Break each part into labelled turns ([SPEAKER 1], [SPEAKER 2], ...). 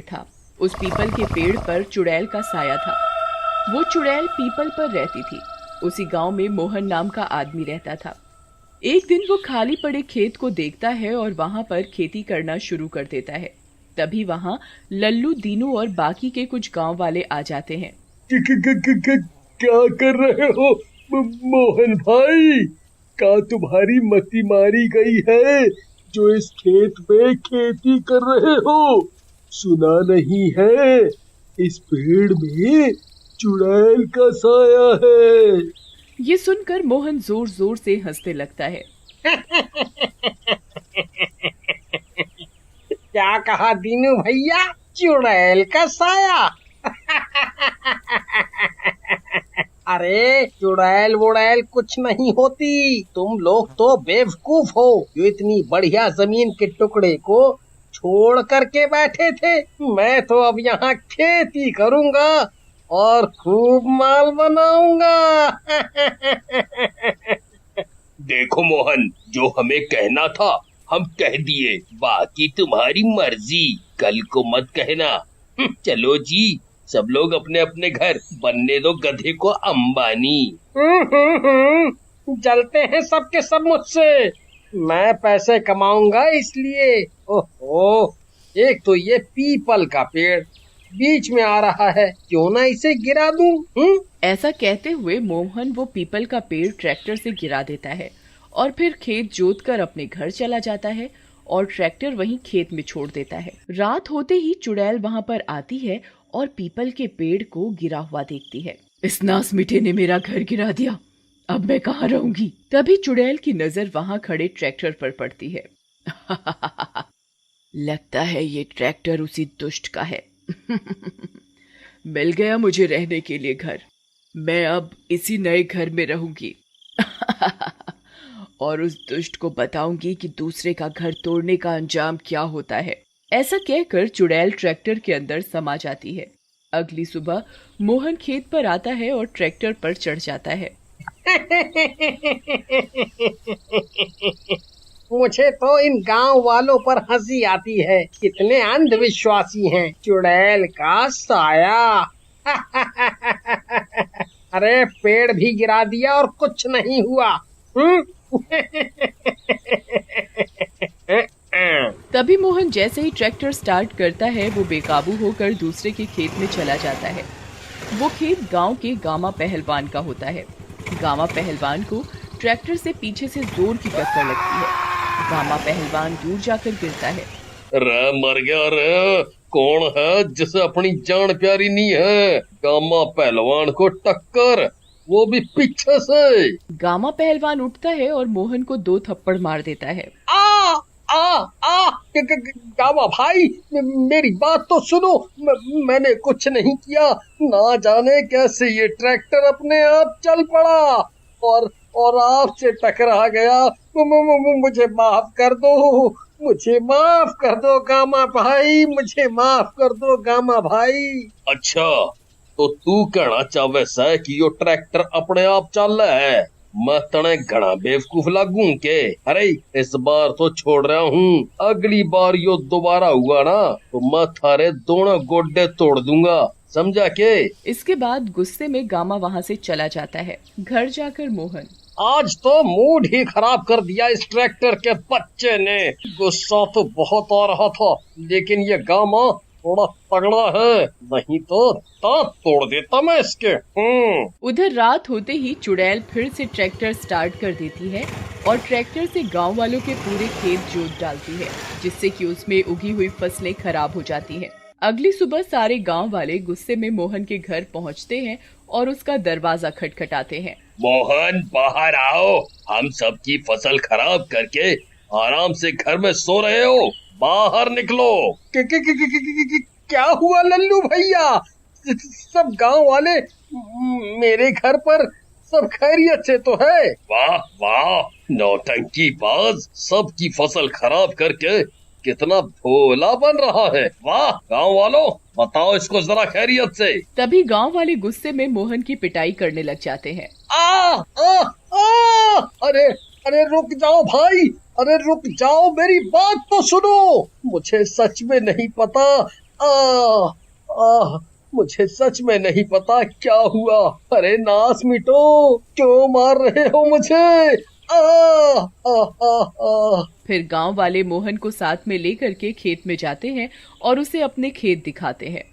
[SPEAKER 1] था। उस पीपल के पेड़ पर चुड़ैल का साया था। वो चुड़ैल पीपल पर रहती थी। उसी गांव में मोहन नाम का आदमी रहता था। एक दिन वो खाली पड़े खेत को देखता है और वहां पर खेती करना शुरू कर देता है। तभी वहां लल्लू, दीनू और बाकी के कुछ गांव वाले आ जाते हैं।
[SPEAKER 2] क्या कर रहे हो मोहन भाई? क्या तुम्हारी मती मारी गई है जो इस खेत में खेती कर रहे हो? सुना नहीं है इस पेड़ में चुड़ैल का साया है।
[SPEAKER 1] ये सुनकर मोहन जोर जोर से हंसने लगता है।
[SPEAKER 3] क्या कहा दीनू भैया? चुड़ैल का साया? अरे चुड़ैल वुड़ैल कुछ नहीं होती। तुम लोग तो बेवकूफ हो जो इतनी बढ़िया जमीन के टुकड़े को छोड़ करके बैठे थे। मैं तो अब यहाँ खेती करूँगा और खूब माल बनाऊंगा।
[SPEAKER 2] देखो मोहन, जो हमें कहना था हम कह दिए, बाकी तुम्हारी मर्जी, कल को मत कहना। चलो जी, सब लोग अपने अपने घर, बनने दो गधे को अंबानी।
[SPEAKER 3] जलते हैं सबके सब मुझसे। मैं पैसे कमाऊंगा इसलिए। ओहो, एक तो ये पीपल का पेड़ बीच में आ रहा है, क्यों ना इसे गिरा दूं?
[SPEAKER 1] ऐसा कहते हुए मोहन वो पीपल का पेड़ ट्रैक्टर से गिरा देता है और फिर खेत जोत कर अपने घर चला जाता है और ट्रैक्टर वहीं खेत में छोड़ देता है। रात होते ही चुड़ैल वहां पर आती है और पीपल के पेड़ को गिरा हुआ देखती है। इस नास मिठे ने मेरा घर गिरा दिया, अब मैं कहाँ रहूंगी? तभी चुड़ैल की नजर वहां खड़े ट्रैक्टर पर पड़ती है। लगता है ये ट्रैक्टर उसी दुष्ट का है। मिल गया मुझे रहने के लिए घर। मैं अब इसी नए घर में रहूंगी। और उस दुष्ट को बताऊंगी कि दूसरे का घर तोड़ने का अंजाम क्या होता है। ऐसा कहकर चुड़ैल ट्रैक्टर के अंदर समा जाती है। अगली सुबह मोहन खेत पर आता है और ट्रैक्टर पर चढ़ जाता है।
[SPEAKER 3] मुझे तो इन गांव वालों पर हंसी आती है, कितने अंधविश्वासी हैं। चुड़ैल का साया। अरे पेड़ भी गिरा दिया और कुछ नहीं हुआ।
[SPEAKER 1] तभी मोहन जैसे ही ट्रैक्टर स्टार्ट करता है वो बेकाबू होकर दूसरे के खेत में चला जाता है। वो खेत गांव के गामा पहलवान का होता है। गामा पहलवान को ट्रैक्टर से पीछे से जोर की टक्कर लगती है। गामा पहलवान दूर जाकर गिरता है।
[SPEAKER 2] रे मर गया रे, कौन है जिसे अपनी जान प्यारी नहीं है? गामा पहलवान को टक्कर, वो भी पीछे से।
[SPEAKER 1] गामा पहलवान उठता है और मोहन को 2 थप्पड़ मार देता है।
[SPEAKER 3] आ आ आ गावा भाई, मेरी बात तो सुनो। मैंने कुछ नहीं किया। ना जाने कैसे ये ट्रैक्टर अपने आप चल पड़ा और आपसे टकरा गया। मुझे माफ कर दो, मुझे माफ कर दो गामा भाई, मुझे माफ कर दो गामा भाई।
[SPEAKER 2] अच्छा, तो तू कहना चाहे है कि यो ट्रैक्टर अपने आप चल है? मैं तने घना बेवकूफ लागू के? अरे इस बार तो छोड़ रहा हूँ, अगली बार यो दोबारा हुआ ना तो मैं थारे दोनों गोड्डे तोड़ दूंगा, समझा के?
[SPEAKER 1] इसके बाद गुस्से में गामा वहाँ से चला जाता है। घर जाकर मोहन,
[SPEAKER 3] आज तो मूड ही खराब कर दिया इस ट्रैक्टर के बच्चे ने। गुस्सा तो बहुत आ रहा था, लेकिन ये गामा थोड़ा तगड़ा है, नहीं तो दांत तोड़ देता मैं इसके।
[SPEAKER 1] उधर रात होते ही चुड़ैल फिर से ट्रैक्टर स्टार्ट कर देती है और ट्रैक्टर से गांव वालों के पूरे खेत जोत डालती है, जिससे कि उसमें उगी हुई फसलें खराब हो जाती हैं। अगली सुबह सारे गांव वाले गुस्से में मोहन के घर पहुंचते हैं और उसका दरवाजा खटखटाते हैं।
[SPEAKER 2] मोहन बाहर आओ, हम सबकी फसल खराब करके आराम से घर में सो रहे हो, बाहर निकलो।
[SPEAKER 3] क्या हुआ लल्लू भैया? सब गांव वाले मेरे घर पर सब खैरियत से तो है?
[SPEAKER 2] वाह वाह, नौटंकी बाज, सबकी फसल खराब करके कितना भोला बन रहा है। वाह, गांव वालों बताओ इसको जरा खैरियत से।
[SPEAKER 1] तभी गांव वाले गुस्से में मोहन की पिटाई करने लग जाते हैं।
[SPEAKER 3] आ आ आ अरे अरे रुक जाओ भाई, अरे रुक जाओ, मेरी बात तो सुनो। मुझे सच में नहीं पता आ, आ, मुझे सच में नहीं पता क्या हुआ। अरे नास मिटो, क्यों मार रहे हो मुझे? आ, आ, आ, आ।
[SPEAKER 1] फिर गांव वाले मोहन को साथ में लेकर के खेत में जाते हैं और उसे अपने खेत दिखाते हैं।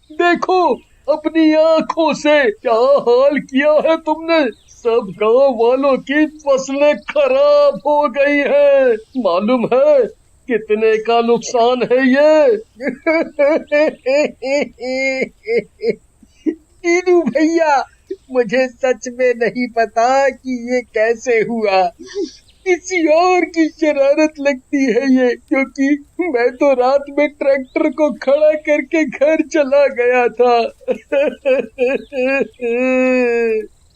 [SPEAKER 2] देखो अपनी आंखों से क्या हाल किया है तुमने। सब गांव वालों की फसलें खराब हो गई है। मालूम है कितने का नुकसान है ये?
[SPEAKER 3] दीनू भैया, मुझे सच में नहीं पता कि ये कैसे हुआ। किसी और की शरारत लगती है ये, क्योंकि मैं तो रात में ट्रैक्टर को खड़ा करके घर चला गया था।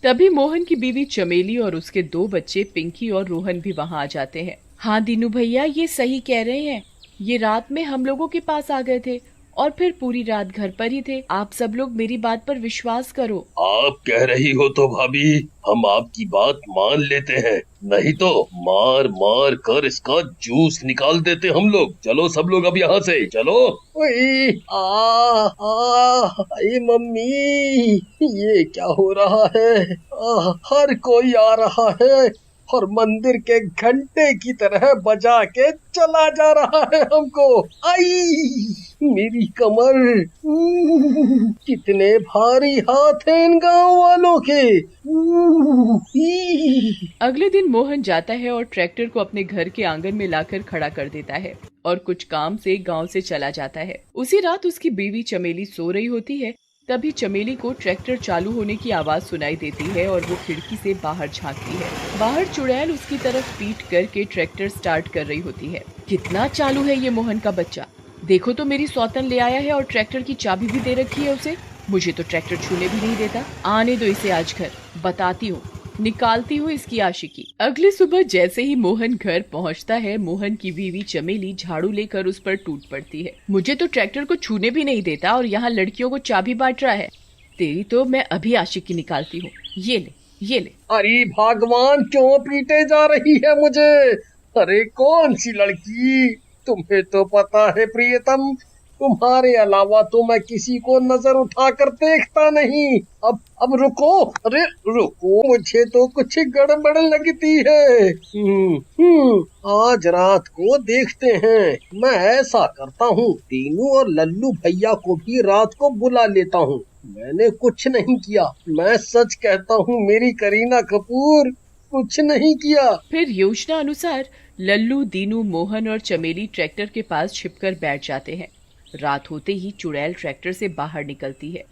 [SPEAKER 1] तभी मोहन की बीवी चमेली और उसके 2 बच्चे पिंकी और रोहन भी वहां आ जाते हैं। हाँ दीनू भैया, ये सही कह रहे हैं। ये रात में हम लोगों के पास आ गए थे और फिर पूरी रात घर पर ही थे। आप सब लोग मेरी बात पर विश्वास करो।
[SPEAKER 2] आप कह रही हो तो भाभी हम आपकी बात मान लेते हैं, नहीं तो मार मार कर इसका जूस निकाल देते हम लोग। चलो सब लोग अब यहाँ से चलो।
[SPEAKER 3] ओए, अरे मम्मी, ये क्या हो रहा है? हर कोई आ रहा है और मंदिर के घंटे की तरह बजा के चला जा रहा है हमको। आई मेरी कमर, कितने भारी हाथ हैं इन गांव वालों के।
[SPEAKER 1] अगले दिन मोहन जाता है और ट्रैक्टर को अपने घर के आंगन में लाकर खड़ा कर देता है और कुछ काम से गांव से चला जाता है। उसी रात उसकी बीवी चमेली सो रही होती है। तभी चमेली को ट्रैक्टर चालू होने की आवाज सुनाई देती है और वो खिड़की से बाहर झांकती है। बाहर चुड़ैल उसकी तरफ पीठ करके ट्रैक्टर स्टार्ट कर रही होती है। कितना चालू है ये मोहन का बच्चा, देखो तो मेरी सौतन ले आया है और ट्रैक्टर की चाबी भी दे रखी है उसे। मुझे तो ट्रैक्टर छूने भी नहीं देता। आने दो इसे आज घर, बताती हूँ, निकालती हूँ इसकी आशिकी। अगली सुबह जैसे ही मोहन घर पहुँचता है, मोहन की बीवी चमेली झाड़ू लेकर उस पर टूट पड़ती है। मुझे तो ट्रैक्टर को छूने भी नहीं देता और यहाँ लड़कियों को चाबी बांट रहा है। तेरी तो मैं अभी आशिकी निकालती हूँ। ये ले, ये ले।
[SPEAKER 3] अरे भगवान, क्यों पीटे जा रही है मुझे? अरे कौन सी लड़की? तुम्हें तो पता है प्रियतम, तुम्हारे अलावा तो मैं किसी को नजर उठाकर देखता नहीं। अब रुको, अरे रुको, मुझे तो कुछ गड़बड़ लगती है। आज रात को देखते हैं। मैं ऐसा करता हूँ, तीनू और लल्लू भैया को भी रात को बुला लेता हूँ। मैंने कुछ नहीं किया, मैं सच कहता हूँ मेरी करीना कपूर, कुछ नहीं किया।
[SPEAKER 1] फिर योजना अनुसार लल्लू, दीनू, मोहन और चमेली ट्रैक्टर के पास छिपकर बैठ जाते हैं। रात होते ही चुड़ैल ट्रैक्टर से बाहर निकलती है।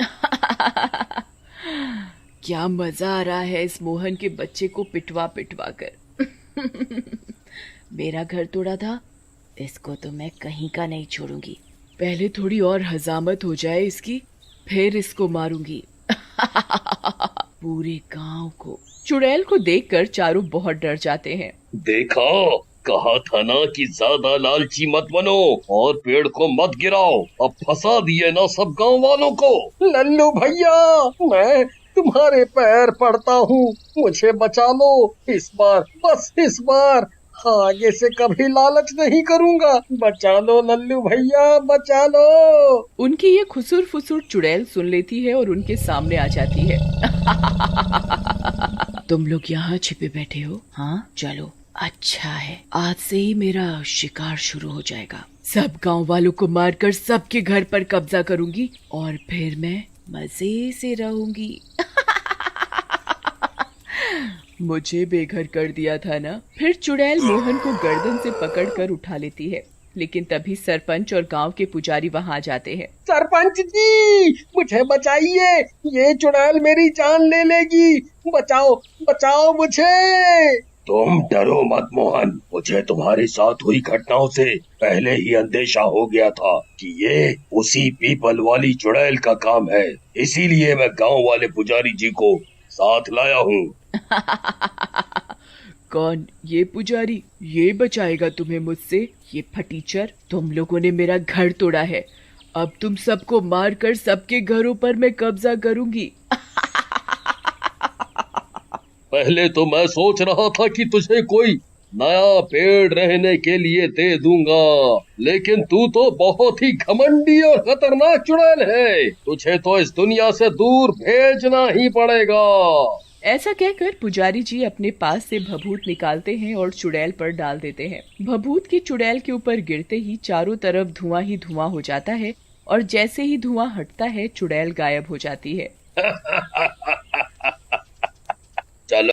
[SPEAKER 1] क्या मजा आ रहा है इस मोहन के बच्चे को पिटवा पिटवा कर। मेरा घर तोड़ा था, इसको तो मैं कहीं का नहीं छोड़ूंगी। पहले थोड़ी और हजामत हो जाए इसकी, फिर इसको मारूंगी। पूरे गांव को। चुड़ैल को देखकर चारों बहुत डर जाते हैं।
[SPEAKER 2] देखा, कहा था ना कि ज्यादा लालची मत बनो और पेड़ को मत गिराओ। अब फंसा दिए ना सब गांव वालों को।
[SPEAKER 3] लल्लू भैया, मैं तुम्हारे पैर पड़ता हूँ, मुझे बचा लो इस बार, बस इस बार। आगे से कभी लालच नहीं करूँगा। बचा लो लल्लू भैया, बचा लो।
[SPEAKER 1] उनकी ये खुसुर फुसुर चुड़ैल सुन लेती है और उनके सामने आ जाती है। तुम लोग यहाँ छिपे बैठे हो? हाँ चलो, अच्छा है, आज से ही मेरा शिकार शुरू हो जाएगा। सब गांव वालों को मारकर सबके घर पर कब्जा करूंगी और फिर मैं मजे से रहूंगी। मुझे बेघर कर दिया था ना। फिर चुड़ैल मोहन को गर्दन से पकड़कर उठा लेती है, लेकिन तभी सरपंच और गांव के पुजारी वहां आ जाते हैं।
[SPEAKER 3] सरपंच जी, मुझे बचाइए, ये चुड़ैल मेरी जान ले लेगी। बचाओ, बचाओ मुझे।
[SPEAKER 2] तुम डरो मत मोहन, मुझे तुम्हारे साथ हुई घटनाओं से पहले ही अंदेशा हो गया था कि ये उसी पीपल वाली चुड़ैल का काम है। इसीलिए मैं गांव वाले पुजारी जी को साथ लाया हूँ।
[SPEAKER 1] कौन ये पुजारी? ये बचाएगा तुम्हें मुझसे? ये फटीचर, तुम लोगों ने मेरा घर तोड़ा है, अब तुम सबको मारकर सबके घरों पर मैं कब्जा करूंगी।
[SPEAKER 2] पहले तो मैं सोच रहा था कि तुझे कोई
[SPEAKER 3] नया पेड़ रहने के लिए दे दूंगा, लेकिन तू तो बहुत ही घमंडी और खतरनाक चुड़ैल है, तुझे तो इस दुनिया से दूर भेजना ही पड़ेगा।
[SPEAKER 1] ऐसा कहकर पुजारी जी अपने पास से भभूत निकालते हैं और चुड़ैल पर डाल देते हैं। भभूत की चुड़ैल के ऊपर गिरते ही चारों तरफ धुआं ही धुआं हो जाता है और जैसे ही धुआं हटता है चुड़ैल गायब हो जाती है।